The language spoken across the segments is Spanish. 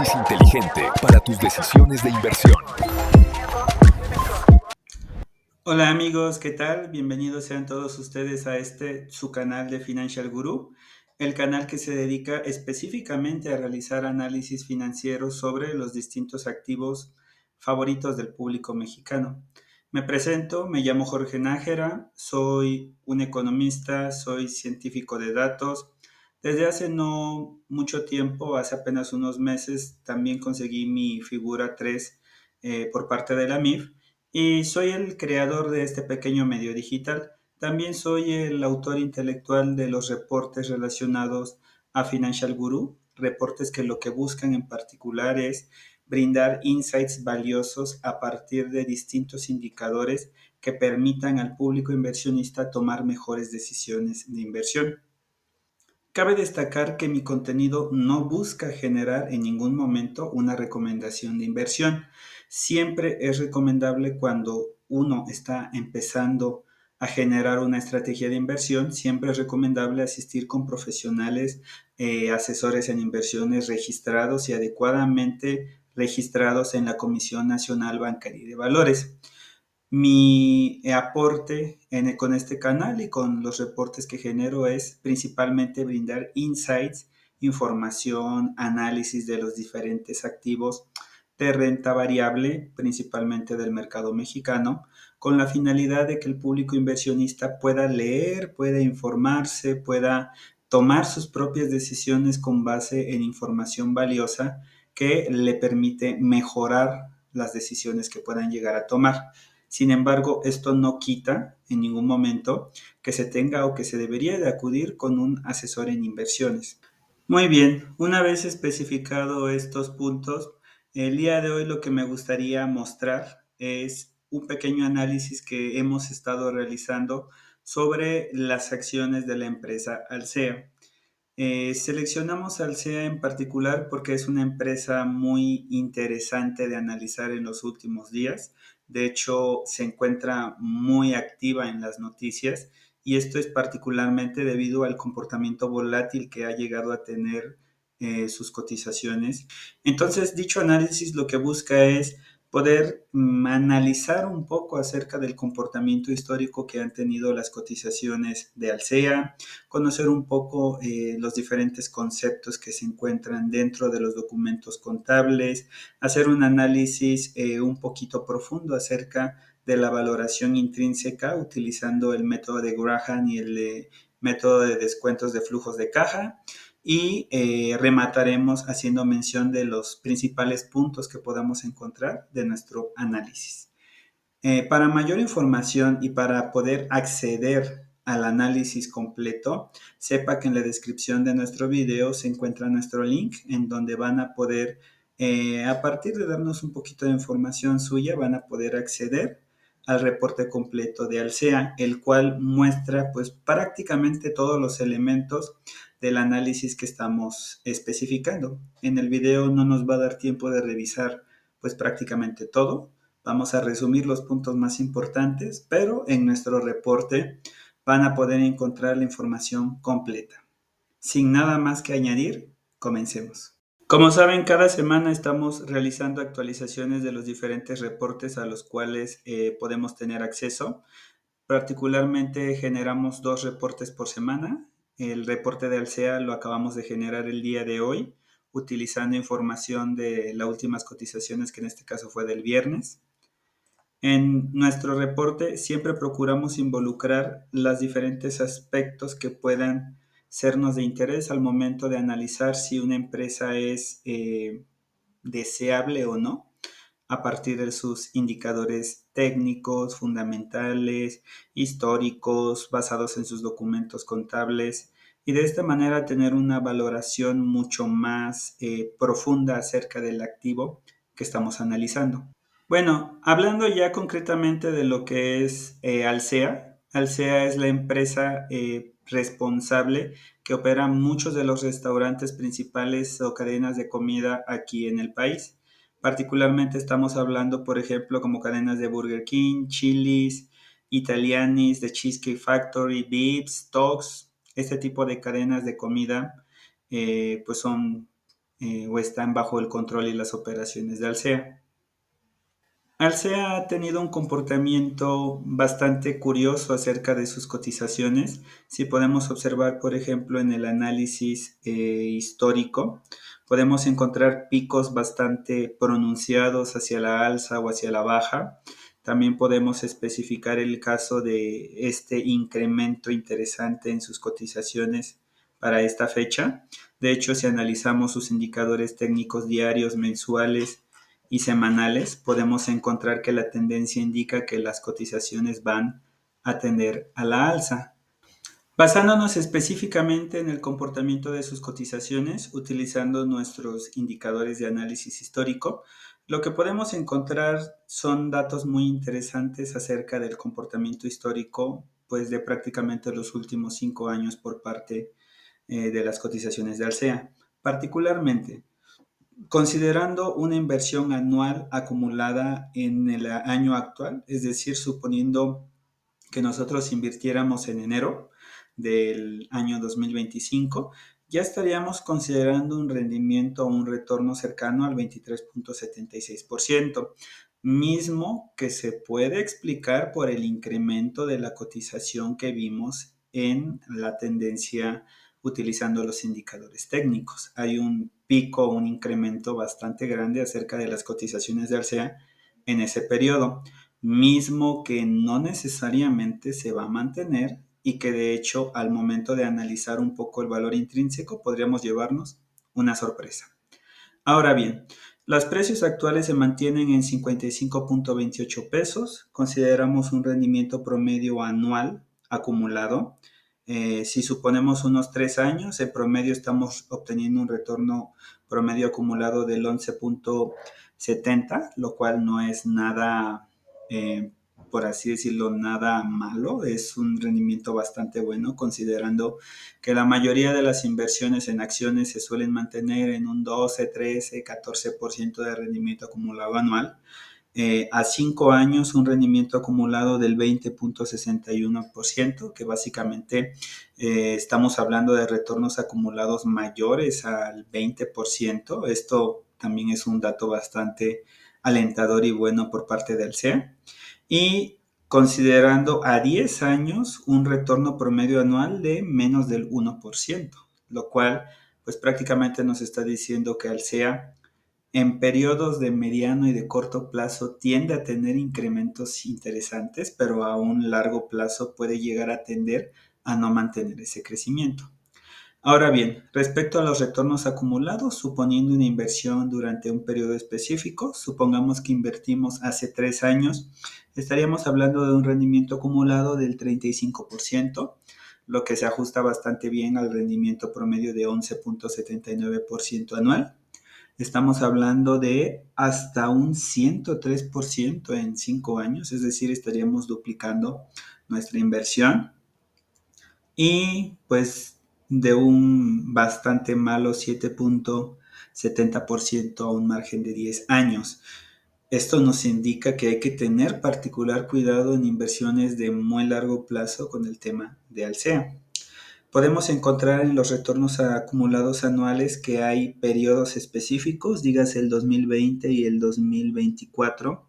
análisis inteligente para tus decisiones de inversión. Hola amigos, ¿qué tal? Bienvenidos sean todos ustedes a su canal de Financial Guru, el canal que se dedica específicamente a realizar análisis financieros sobre los distintos activos favoritos del público mexicano. Me presento, me llamo Jorge Nájera, soy un economista, soy científico de datos. Desde hace no mucho tiempo, hace apenas unos meses, también conseguí mi figura 3 por parte de la MIF y soy el creador de este pequeño medio digital. También soy el autor intelectual de los reportes relacionados a Financial Guru, reportes que lo que buscan en particular es brindar insights valiosos a partir de distintos indicadores que permitan al público inversionista tomar mejores decisiones de inversión. Cabe destacar que mi contenido no busca generar en ningún momento una recomendación de inversión. Siempre es recomendable cuando uno está empezando a generar una estrategia de inversión, siempre es recomendable asistir con profesionales, asesores en inversiones registrados y adecuadamente registrados en la Comisión Nacional Bancaria y de Valores. Mi aporte con este canal y con los reportes que genero es principalmente brindar insights, información, análisis de los diferentes activos de renta variable, principalmente del mercado mexicano, con la finalidad de que el público inversionista pueda leer, pueda informarse, pueda tomar sus propias decisiones con base en información valiosa que le permite mejorar las decisiones que puedan llegar a tomar. Sin embargo, esto no quita en ningún momento que se tenga o que se debería de acudir con un asesor en inversiones. Muy bien, una vez especificado estos puntos, el día de hoy lo que me gustaría mostrar es un pequeño análisis que hemos estado realizando sobre las acciones de la empresa Alsea. Seleccionamos Alsea en particular porque es una empresa muy interesante de analizar en los últimos días. De hecho, se encuentra muy activa en las noticias y esto es particularmente debido al comportamiento volátil que ha llegado a tener sus cotizaciones. Entonces, dicho análisis lo que busca es poder analizar un poco acerca del comportamiento histórico que han tenido las cotizaciones de Alsea, conocer un poco los diferentes conceptos que se encuentran dentro de los documentos contables, hacer un análisis un poquito profundo acerca de la valoración intrínseca utilizando el método de Graham y el método de descuentos de flujos de caja y remataremos haciendo mención de los principales puntos que podamos encontrar de nuestro análisis. Para mayor información y para poder acceder al análisis completo, sepa que en la descripción de nuestro video se encuentra nuestro link en donde van a poder, a partir de darnos un poquito de información suya, van a poder acceder al reporte completo de Alsea, el cual muestra pues prácticamente todos los elementos del análisis que estamos especificando. En el video no nos va a dar tiempo de revisar pues prácticamente todo. Vamos a resumir los puntos más importantes, pero en nuestro reporte van a poder encontrar la información completa. Sin nada más que añadir, comencemos. Como saben, cada semana estamos realizando actualizaciones de los diferentes reportes a los cuales podemos tener acceso. Particularmente generamos 2 reportes por semana. El reporte de Alsea lo acabamos de generar el día de hoy, utilizando información de las últimas cotizaciones, que en este caso fue del viernes. En nuestro reporte siempre procuramos involucrar los diferentes aspectos que puedan sernos de interés al momento de analizar si una empresa es deseable o no, a partir de sus indicadores técnicos, fundamentales, históricos, basados en sus documentos contables, y de esta manera tener una valoración mucho más profunda acerca del activo que estamos analizando. Bueno, hablando ya concretamente de lo que es Alsea, Alsea es la empresa responsable que opera muchos de los restaurantes principales o cadenas de comida aquí en el país. Particularmente estamos hablando, por ejemplo, como cadenas de Burger King, Chili's, Italianis, The Cheesecake Factory, Vips, Tox. Este tipo de cadenas de comida pues son o están bajo el control y las operaciones de Alsea. Alsea ha tenido un comportamiento bastante curioso acerca de sus cotizaciones. Si podemos observar, por ejemplo, en el análisis histórico, podemos encontrar picos bastante pronunciados hacia la alza o hacia la baja. También podemos especificar el caso de este incremento interesante en sus cotizaciones para esta fecha. De hecho, si analizamos sus indicadores técnicos diarios, mensuales y semanales, podemos encontrar que la tendencia indica que las cotizaciones van a tender a la alza. Basándonos específicamente en el comportamiento de sus cotizaciones, utilizando nuestros indicadores de análisis histórico, lo que podemos encontrar son datos muy interesantes acerca del comportamiento histórico, pues de prácticamente los últimos 5 años por parte de las cotizaciones de Alsea. Particularmente, considerando una inversión anual acumulada en el año actual, es decir, suponiendo que nosotros invirtiéramos en enero del año 2025, ya estaríamos considerando un rendimiento o un retorno cercano al 23.76%, mismo que se puede explicar por el incremento de la cotización que vimos en la tendencia utilizando los indicadores técnicos. Hay un pico, un incremento bastante grande acerca de las cotizaciones de Alsea en ese periodo, mismo que no necesariamente se va a mantener y que de hecho al momento de analizar un poco el valor intrínseco podríamos llevarnos una sorpresa. Ahora bien, los precios actuales se mantienen en 55.28 pesos. Consideramos un rendimiento promedio anual acumulado. Si suponemos unos 3 años, en promedio estamos obteniendo un retorno promedio acumulado del 11.70, lo cual no es nada, por así decirlo, nada malo. Es un rendimiento bastante bueno, considerando que la mayoría de las inversiones en acciones se suelen mantener en un 12, 13, 14% de rendimiento acumulado anual. A 5 años un rendimiento acumulado del 20.61%, que básicamente estamos hablando de retornos acumulados mayores al 20%. Esto también es un dato bastante alentador y bueno por parte del CEA. Y considerando a 10 años un retorno promedio anual de menos del 1%, lo cual pues prácticamente nos está diciendo que Alsea en periodos de mediano y de corto plazo tiende a tener incrementos interesantes, pero a un largo plazo puede llegar a tender a no mantener ese crecimiento. Ahora bien, respecto a los retornos acumulados, suponiendo una inversión durante un periodo específico, supongamos que invertimos hace 3 años, estaríamos hablando de un rendimiento acumulado del 35%, lo que se ajusta bastante bien al rendimiento promedio de 11.79% anual. Estamos hablando de hasta un 103% en 5 años, es decir, estaríamos duplicando nuestra inversión y pues de un bastante malo 7.70% a un margen de 10 años. Esto nos indica que hay que tener particular cuidado en inversiones de muy largo plazo con el tema de Alsea. Podemos encontrar en los retornos acumulados anuales que hay periodos específicos, dígase el 2020 y el 2024,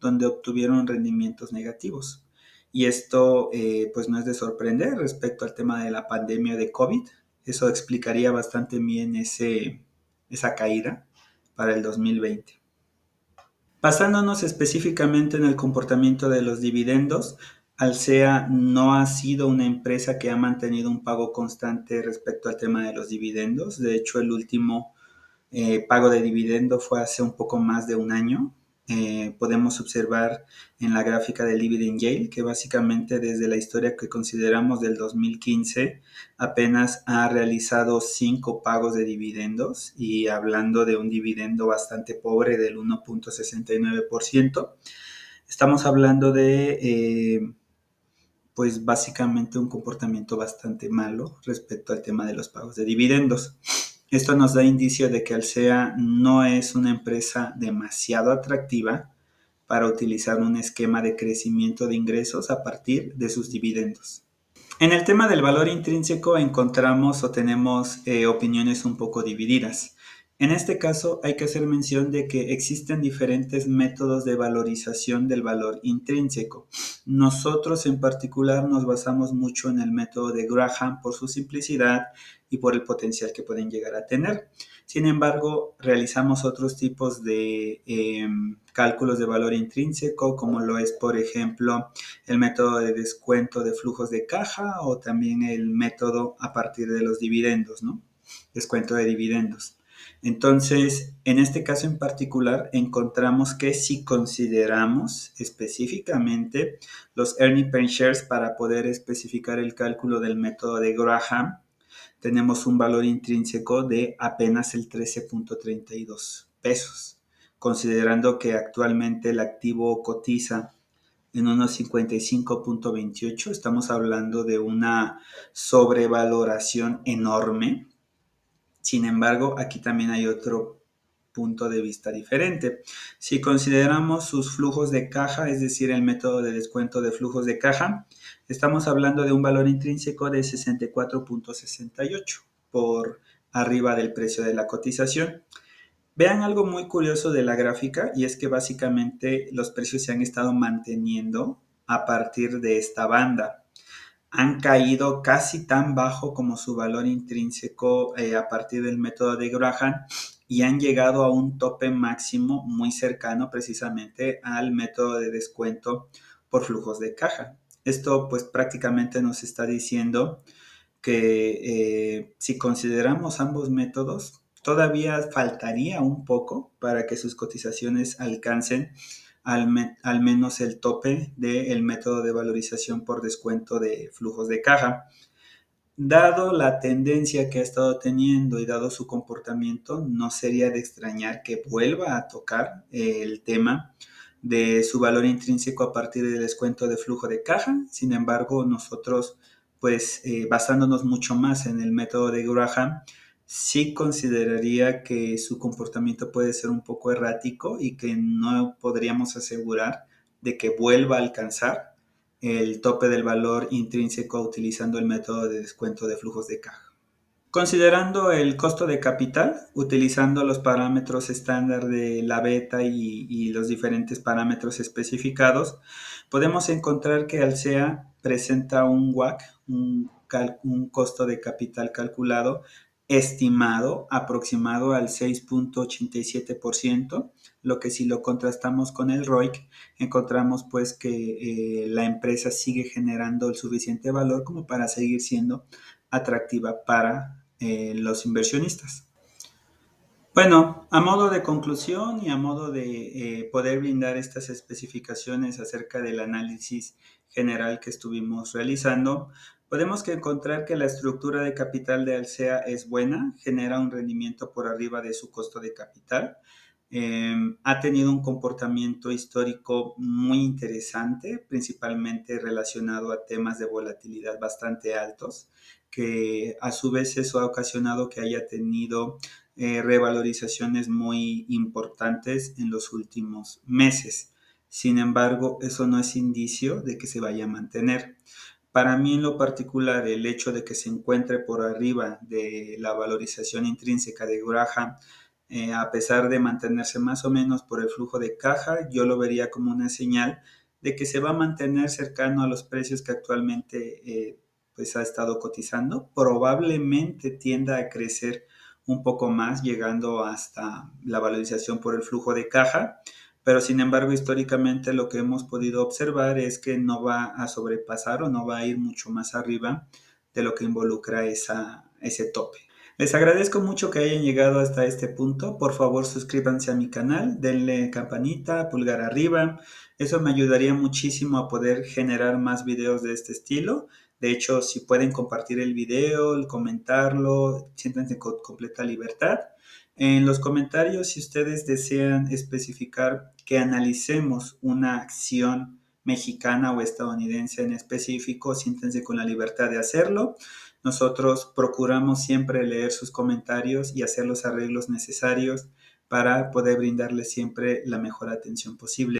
donde obtuvieron rendimientos negativos. Y esto pues no es de sorprender respecto al tema de la pandemia de COVID. Eso explicaría bastante bien esa caída para el 2020. Basándonos específicamente en el comportamiento de los dividendos, Alsea no ha sido una empresa que ha mantenido un pago constante respecto al tema de los dividendos. De hecho, el último pago de dividendo fue hace un poco más de un año. Podemos observar en la gráfica del dividend yield que básicamente desde la historia que consideramos del 2015 apenas ha realizado 5 pagos de dividendos y hablando de un dividendo bastante pobre del 1.69%, estamos hablando de pues básicamente un comportamiento bastante malo respecto al tema de los pagos de dividendos. Esto nos da indicio de que Alsea no es una empresa demasiado atractiva para utilizar un esquema de crecimiento de ingresos a partir de sus dividendos. En el tema del valor intrínseco encontramos o tenemos opiniones un poco divididas. En este caso hay que hacer mención de que existen diferentes métodos de valorización del valor intrínseco. Nosotros en particular nos basamos mucho en el método de Graham por su simplicidad y por el potencial que pueden llegar a tener. Sin embargo, realizamos otros tipos de cálculos de valor intrínseco, como lo es, por ejemplo, el método de descuento de flujos de caja o también el método a partir de los dividendos, ¿no? Descuento de dividendos. Entonces, en este caso en particular, encontramos que si consideramos específicamente los earning per shares para poder especificar el cálculo del método de Graham, tenemos un valor intrínseco de apenas el 13.32 pesos, considerando que actualmente el activo cotiza en unos 55.28, estamos hablando de una sobrevaloración enorme. Sin embargo, aquí también hay otro punto de vista diferente. Si consideramos sus flujos de caja, es decir, el método de descuento de flujos de caja, estamos hablando de un valor intrínseco de 64.68 por arriba del precio de la cotización. Vean algo muy curioso de la gráfica y es que básicamente los precios se han estado manteniendo a partir de esta banda. Han caído casi tan bajo como su valor intrínseco a partir del método de Graham y han llegado a un tope máximo muy cercano precisamente al método de descuento por flujos de caja. Esto pues prácticamente nos está diciendo que si consideramos ambos métodos, todavía faltaría un poco para que sus cotizaciones alcancen al menos el tope del método de valorización por descuento de flujos de caja. Dado la tendencia que ha estado teniendo y dado su comportamiento, no sería de extrañar que vuelva a tocar el tema de su valor intrínseco a partir del descuento de flujo de caja. Sin embargo, nosotros, pues basándonos mucho más en el método de Graham, sí consideraría que su comportamiento puede ser un poco errático y que no podríamos asegurar de que vuelva a alcanzar el tope del valor intrínseco utilizando el método de descuento de flujos de caja. Considerando el costo de capital, utilizando los parámetros estándar de la beta y los diferentes parámetros especificados, podemos encontrar que Alsea presenta un WACC, un costo de capital calculado estimado aproximado al 6.87%, lo que si lo contrastamos con el ROIC, encontramos pues que la empresa sigue generando el suficiente valor como para seguir siendo atractiva para los inversionistas. Bueno, a modo de conclusión y a modo de poder brindar estas especificaciones acerca del análisis general que estuvimos realizando, podemos encontrar que la estructura de capital de Alsea es buena, genera un rendimiento por arriba de su costo de capital, ha tenido un comportamiento histórico muy interesante, principalmente relacionado a temas de volatilidad bastante altos, que a su vez eso ha ocasionado que haya tenido revalorizaciones muy importantes en los últimos meses. Sin embargo, eso no es indicio de que se vaya a mantener. Para mí en lo particular, el hecho de que se encuentre por arriba de la valorización intrínseca de Graham, a pesar de mantenerse más o menos por el flujo de caja, yo lo vería como una señal de que se va a mantener cercano a los precios que actualmente pues ha estado cotizando. Probablemente tienda a crecer un poco más, llegando hasta la valorización por el flujo de caja, pero sin embargo históricamente lo que hemos podido observar es que no va a sobrepasar o no va a ir mucho más arriba de lo que involucra ese tope. Les agradezco mucho que hayan llegado hasta este punto. Por favor, suscríbanse a mi canal, denle campanita, pulgar arriba. Eso me ayudaría muchísimo a poder generar más videos de este estilo. De hecho, si pueden compartir el video, comentarlo, siéntanse con completa libertad. En los comentarios, si ustedes desean especificar que analicemos una acción mexicana o estadounidense en específico, siéntense con la libertad de hacerlo. Nosotros procuramos siempre leer sus comentarios y hacer los arreglos necesarios para poder brindarles siempre la mejor atención posible.